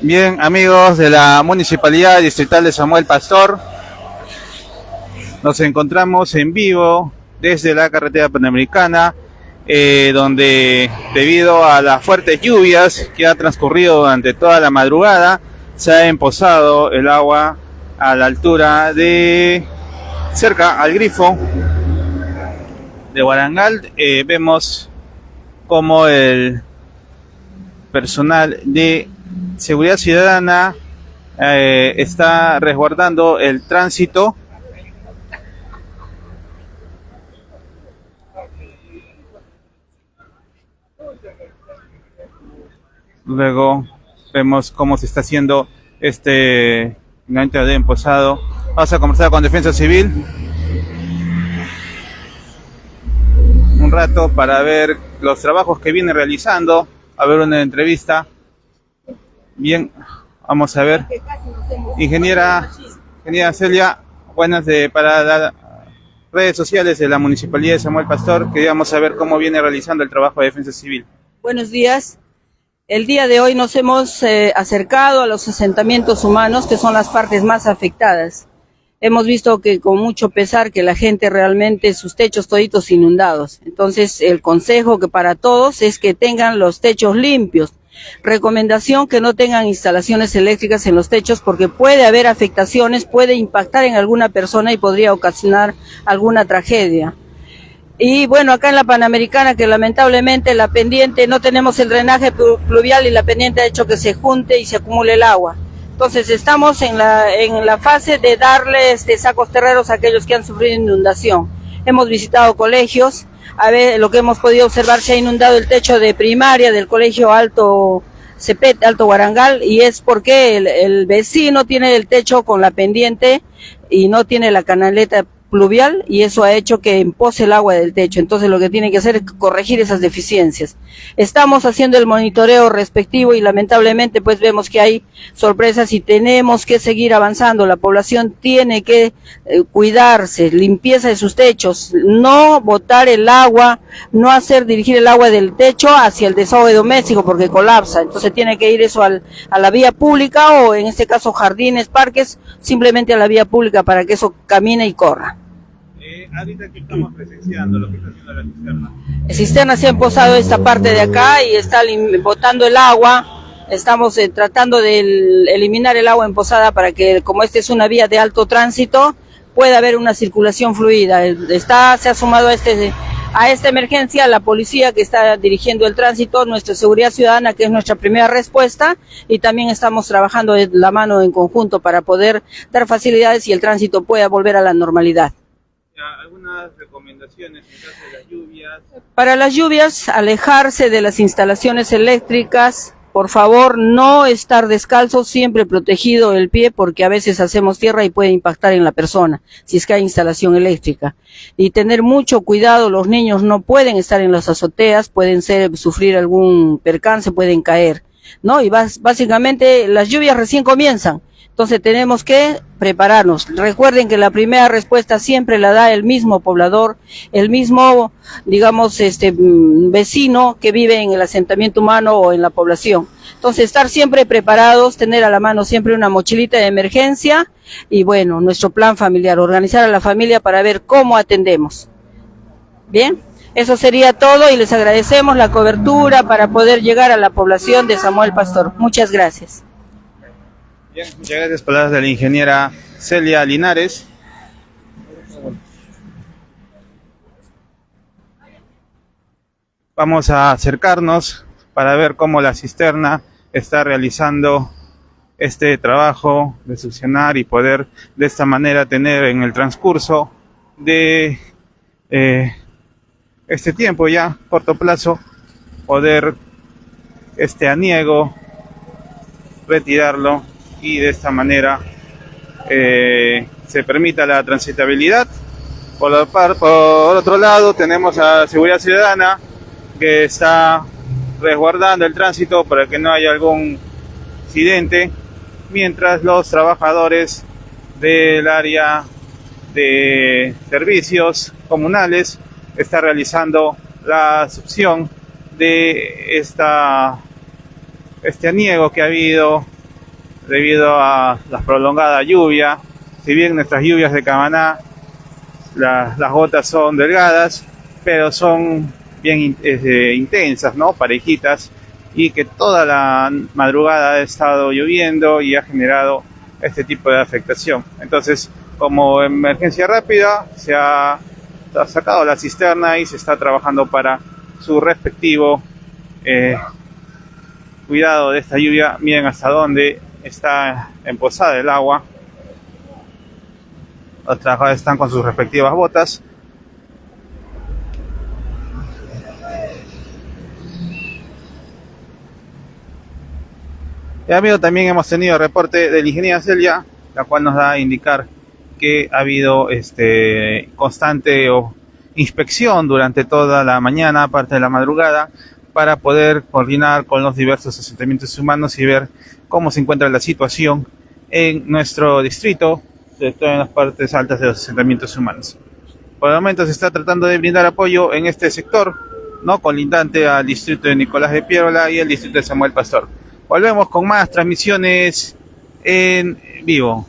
Bien, amigos de la Municipalidad Distrital de Samuel Pastor, nos encontramos en vivo desde la carretera panamericana, donde debido a las fuertes lluvias que ha transcurrido durante toda la madrugada, se ha empozado el agua a la altura de cerca al grifo de Guarangal. Vemos como el personal de seguridad ciudadana está resguardando el tránsito. Luego vemos cómo se está haciendo este enganche de empozado. Vamos a conversar con Defensa Civil un rato para ver los trabajos que viene realizando, a ver una entrevista. Bien, vamos a ver. Ingeniera Celia, buenas para las redes sociales de la Municipalidad de Samuel Pastor. Queríamos saber cómo viene realizando el trabajo de Defensa Civil. Buenos días. El día de hoy nos hemos acercado a los asentamientos humanos, que son las partes más afectadas. Hemos visto que con mucho pesar que la gente realmente sus techos toditos inundados. Entonces el consejo que para todos es que tengan los techos limpios. Recomendación que no tengan instalaciones eléctricas en los techos porque puede haber afectaciones, puede impactar en alguna persona y podría ocasionar alguna tragedia. Y bueno, acá en la Panamericana, que lamentablemente la pendiente, no tenemos el drenaje pluvial y la pendiente ha hecho que se junte y se acumule el agua. Entonces estamos en la fase de darle sacos terreros a aquellos que han sufrido inundación. Hemos visitado colegios, a ver, lo que hemos podido observar, se ha inundado el techo de primaria del colegio Alto Cepet, Alto Guarangal, y es porque el vecino tiene el techo con la pendiente y no tiene la canaleta pluvial, y eso ha hecho que empoce el agua del techo. Entonces lo que tiene que hacer es corregir esas deficiencias. Estamos haciendo el monitoreo respectivo y lamentablemente pues vemos que hay sorpresas y tenemos que seguir avanzando. La población tiene que cuidarse, limpieza de sus techos, no botar el agua, no hacer dirigir el agua del techo hacia el desagüe doméstico porque colapsa. Entonces tiene que ir eso a la vía pública, o en este caso jardines, parques, simplemente a la vía pública para que eso camine y corra. Ahorita que estamos presenciando lo que está haciendo la cisterna. La cisterna se ha empozado esta parte de acá y está botando el agua. Estamos tratando de eliminar el agua empozada para que, como esta es una vía de alto tránsito, pueda haber una circulación fluida. Se ha sumado a esta emergencia la policía que está dirigiendo el tránsito, nuestra seguridad ciudadana, que es nuestra primera respuesta, y también estamos trabajando de la mano en conjunto para poder dar facilidades y el tránsito pueda volver a la normalidad. ¿Algunas recomendaciones en caso de las lluvias? Para las lluvias, alejarse de las instalaciones eléctricas, por favor, no estar descalzo, siempre protegido el pie, porque a veces hacemos tierra y puede impactar en la persona, si es que hay instalación eléctrica. Y tener mucho cuidado, los niños no pueden estar en las azoteas, pueden sufrir algún percance, pueden caer, ¿no? Y básicamente las lluvias recién comienzan. Entonces tenemos que prepararnos. Recuerden que la primera respuesta siempre la da el mismo poblador, el mismo, digamos, vecino que vive en el asentamiento humano o en la población. Entonces estar siempre preparados, tener a la mano siempre una mochilita de emergencia y bueno, nuestro plan familiar, organizar a la familia para ver cómo atendemos. Bien, eso sería todo y les agradecemos la cobertura para poder llegar a la población de Samuel Pastor. Muchas gracias. Bien, muchas gracias. Palabras de la ingeniera Celia Linares. Vamos a acercarnos para ver cómo la cisterna está realizando este trabajo de succionar y poder de esta manera tener en el transcurso de este tiempo ya, corto plazo, poder este aniego, retirarlo y de esta manera se permita la transitabilidad. Por otro lado tenemos a Seguridad Ciudadana que está resguardando el tránsito para que no haya algún incidente, mientras los trabajadores del área de servicios comunales están realizando la succión de esta este aniego que ha habido debido a la prolongada lluvia. Si bien nuestras lluvias de Camaná, las gotas son delgadas, pero son bien intensas, ¿no? Parejitas, y que toda la madrugada ha estado lloviendo y ha generado este tipo de afectación. Entonces, como emergencia rápida, se ha sacado la cisterna y se está trabajando para su respectivo cuidado de esta lluvia. Miren hasta dónde está emposada el agua. Los trabajadores están con sus respectivas botas. Y amigo, también hemos tenido reporte de la ingeniera Celia, la cual nos da a indicar que ha habido constante inspección durante toda la mañana, parte de la madrugada, para poder coordinar con los diversos asentamientos humanos y ver cómo se encuentra la situación en nuestro distrito, sobre todo en las partes altas de los asentamientos humanos. Por el momento se está tratando de brindar apoyo en este sector, ¿no?, colindante al distrito de Nicolás de Piérola y el distrito de Samuel Pastor. Volvemos con más transmisiones en vivo.